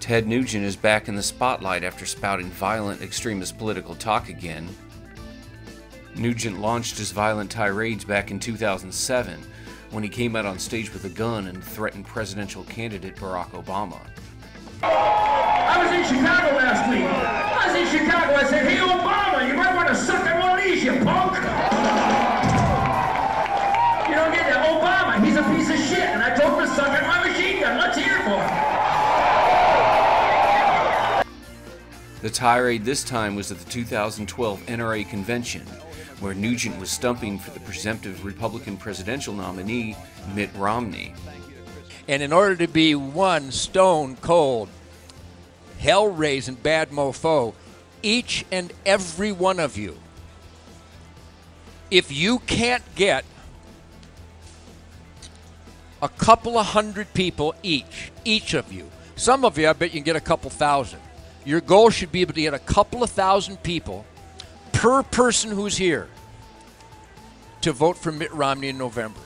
Ted Nugent is back in the spotlight after spouting violent extremist political talk again. Nugent launched his violent tirades back in 2007 when he came out on stage with a gun and threatened presidential candidate Barack Obama. I was in Chicago last week. I said, hey Obama, you might want to suck on one of these, you punk. You don't get that. Obama, he's a piece of shit. And I told him to suck on my machine gun. Let's hear it for him. The tirade this time was at the 2012 NRA convention, where Nugent was stumping for the presumptive Republican presidential nominee, Mitt Romney. And in order to be one stone cold, hell-raising bad mofo, each and every one of you, if you can't get a couple of hundred people each of you, some of you I bet you can get a couple thousand. Your goal should be able to get a couple of thousand people per person who's here to vote for Mitt Romney in November.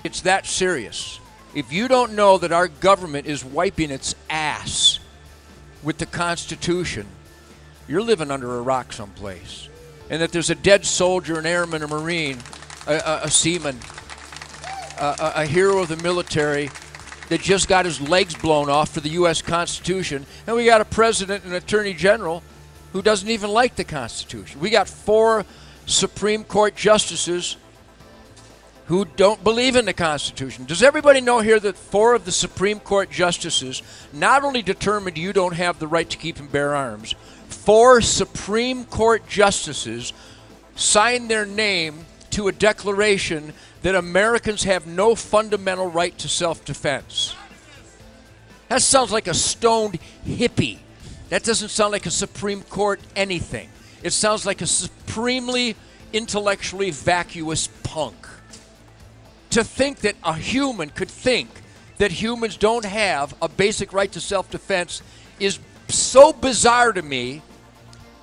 It's that serious. If you don't know that our government is wiping its ass with the Constitution, you're living under a rock someplace. And that there's a dead soldier, an airman, a Marine, a seaman, a hero of the military that just got his legs blown off for the U.S. Constitution, and we got a president and attorney general who doesn't even like the Constitution. We got 4 Supreme Court justices who don't believe in the Constitution. Does everybody know here that 4 of the Supreme Court justices not only determined you don't have the right to keep and bear arms, 4 Supreme Court justices signed their name to a declaration that Americans have no fundamental right to self-defense. That sounds like a stoned hippie. That doesn't sound like a Supreme Court anything. It sounds like a supremely intellectually vacuous punk. To think that a human could think that humans don't have a basic right to self-defense is so bizarre to me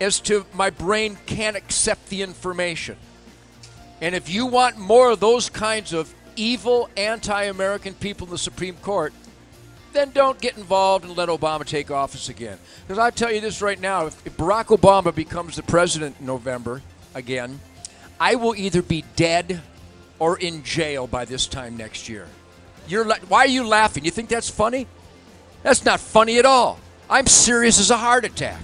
as to my brain can't accept the information. And if you want more of those kinds of evil, anti-American people in the Supreme Court, then don't get involved and let Obama take office again. Because I'll tell you this right now, if Barack Obama becomes the president in November again, I will either be dead or in jail by this time next year. Why are you laughing? You think that's funny? That's not funny at all. I'm serious as a heart attack.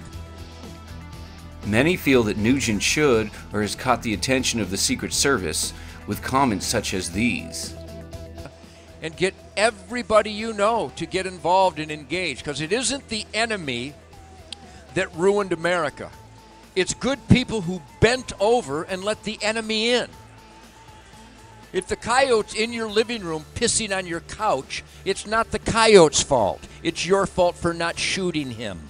Many feel that Nugent should or has caught the attention of the Secret Service with comments such as these. And get everybody you know to get involved and engage, because it isn't the enemy that ruined America. It's good people who bent over and let the enemy in. If the coyote's in your living room pissing on your couch, it's not the coyote's fault. It's your fault for not shooting him.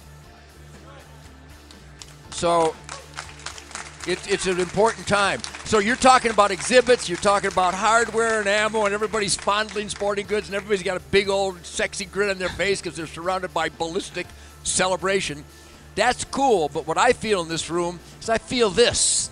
So it's an important time. So you're talking about exhibits, you're talking about hardware and ammo, and everybody's fondling sporting goods, and everybody's got a big old sexy grin on their face because they're surrounded by ballistic celebration. That's cool, but what I feel in this room is I feel this.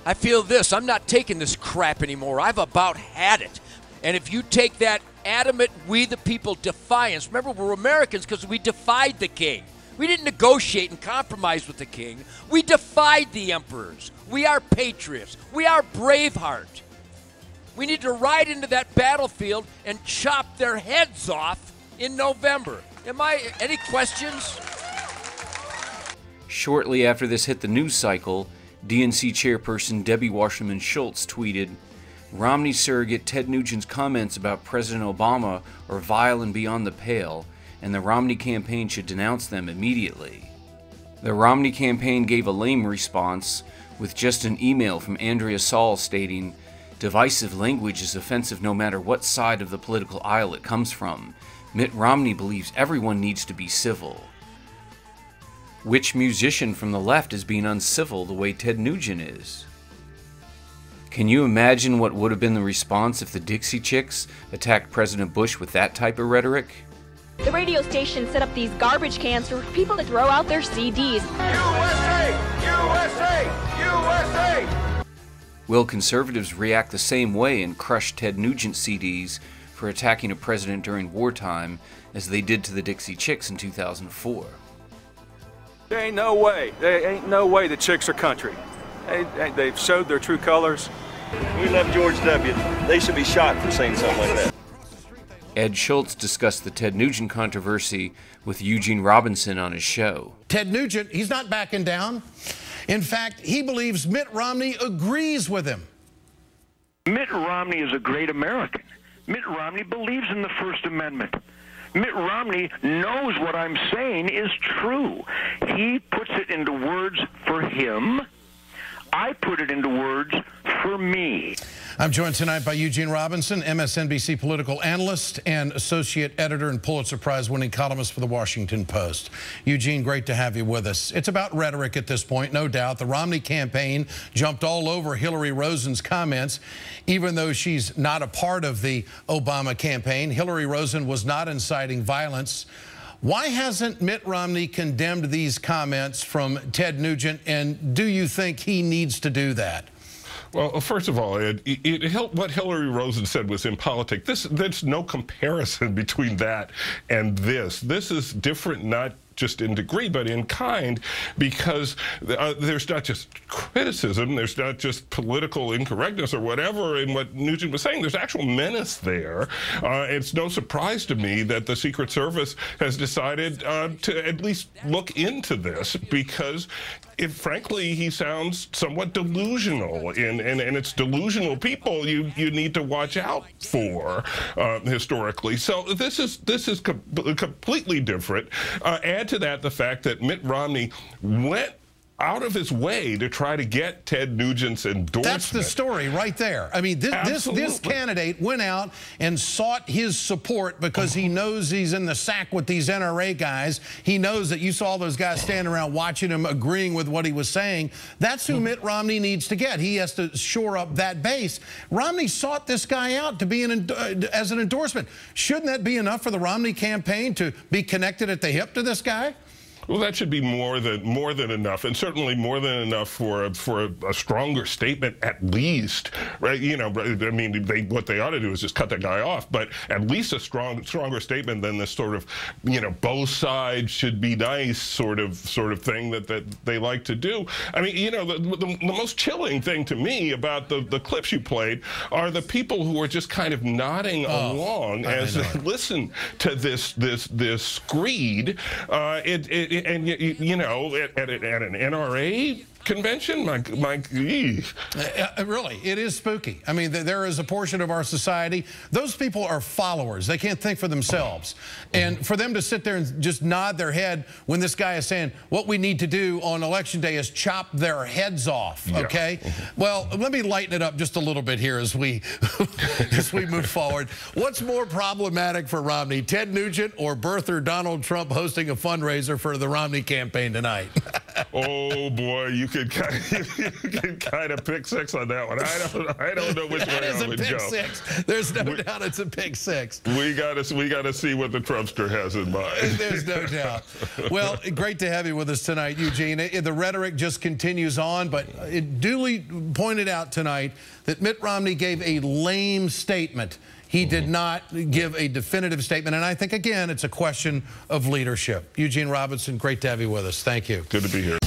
I feel this. I'm not taking this crap anymore. I've about had it. And if you take that adamant, we the people defiance, remember we're Americans because we defied the king. We didn't negotiate and compromise with the king. We defied the emperors. We are patriots. We are Braveheart. We need to ride into that battlefield and chop their heads off in November. Any questions? Shortly after this hit the news cycle, DNC chairperson Debbie Wasserman Schultz tweeted, "Romney surrogate Ted Nugent's comments about President Obama are vile and beyond the pale, and the Romney campaign should denounce them immediately." The Romney campaign gave a lame response with just an email from Andrea Saul stating, "Divisive language is offensive no matter what side of the political aisle it comes from. Mitt Romney believes everyone needs to be civil." Which musician from the left is being uncivil the way Ted Nugent is? Can you imagine what would have been the response if the Dixie Chicks attacked President Bush with that type of rhetoric? The radio station set up these garbage cans for people to throw out their CDs. USA! USA! USA! Will conservatives react the same way and crush Ted Nugent CDs for attacking a president during wartime, as they did to the Dixie Chicks in 2004. There ain't no way. There ain't no way the Chicks are country. They've showed their true colors. We love George W. They should be shot for saying something like that. Ed Schultz discussed the Ted Nugent controversy with Eugene Robinson on his show. Ted Nugent, he's not backing down. In fact, he believes Mitt Romney agrees with him. Mitt Romney is a great American. Mitt Romney believes in the First Amendment. Mitt Romney knows what I'm saying is true. He puts it into words for him. I put it into words for me. I'm joined tonight by Eugene Robinson, MSNBC political analyst and associate editor and Pulitzer Prize-winning columnist for The Washington Post. Eugene, great to have you with us. It's about rhetoric at this point, no doubt. The Romney campaign jumped all over Hillary Rosen's comments, even though she's not a part of the Obama campaign. Hillary Rosen was not inciting violence. Why hasn't Mitt Romney condemned these comments from Ted Nugent, and do you think he needs to do that? Well, first of all, what Hillary Rosen said was impolitic. There's no comparison between that and this. This is different, not just in degree, but in kind, because there's not just criticism, there's not just political incorrectness or whatever in what Nugent was saying. There's actual menace there. It's no surprise to me that the Secret Service has decided to at least look into this, because frankly, he sounds somewhat delusional, and it's delusional people you need to watch out for historically. So this is completely different. Add to that the fact that Mitt Romney went out of his way to try to get Ted Nugent's endorsement. That's the story right there. I mean, this candidate went out and sought his support because he knows he's in the sack with these NRA guys. He knows that you saw those guys standing around watching him, agreeing with what he was saying. That's who Mitt Romney needs to get. He has to shore up that base. Romney sought this guy out to be as an endorsement. Shouldn't that be enough for the Romney campaign to be connected at the hip to this guy? Well, that should be more than enough, and certainly more than enough for a stronger statement, at least, right? You know, I mean, what they ought to do is just cut that guy off, but at least a stronger statement than this sort of, you know, both sides should be nice sort of thing that they like to do. I mean, you know, the most chilling thing to me about the clips you played are the people who are just kind of nodding along as they listen to this screed. And you know, at an NRA convention, really, it is spooky. I mean, there is a portion of our society, those people are followers. They can't think for themselves. And for them to sit there and just nod their head when this guy is saying what we need to do on election day is chop their heads off, okay? Well, let me lighten it up just a little bit here as we move forward. What's more problematic for Romney, Ted Nugent or birther Donald Trump hosting a fundraiser for the Romney campaign tonight? Oh boy, you could kind of pick six on that one. I don't know which way I would go. That is a pick six. There's no doubt it's a pick six. We gotta see what the Trumpster has in mind. There's no doubt. Well, great to have you with us tonight, Eugene. The rhetoric just continues on, but it duly pointed out tonight that Mitt Romney gave a lame statement. He did not give a definitive statement, and I think, again, it's a question of leadership. Eugene Robinson, great to have you with us. Thank you. Good to be here.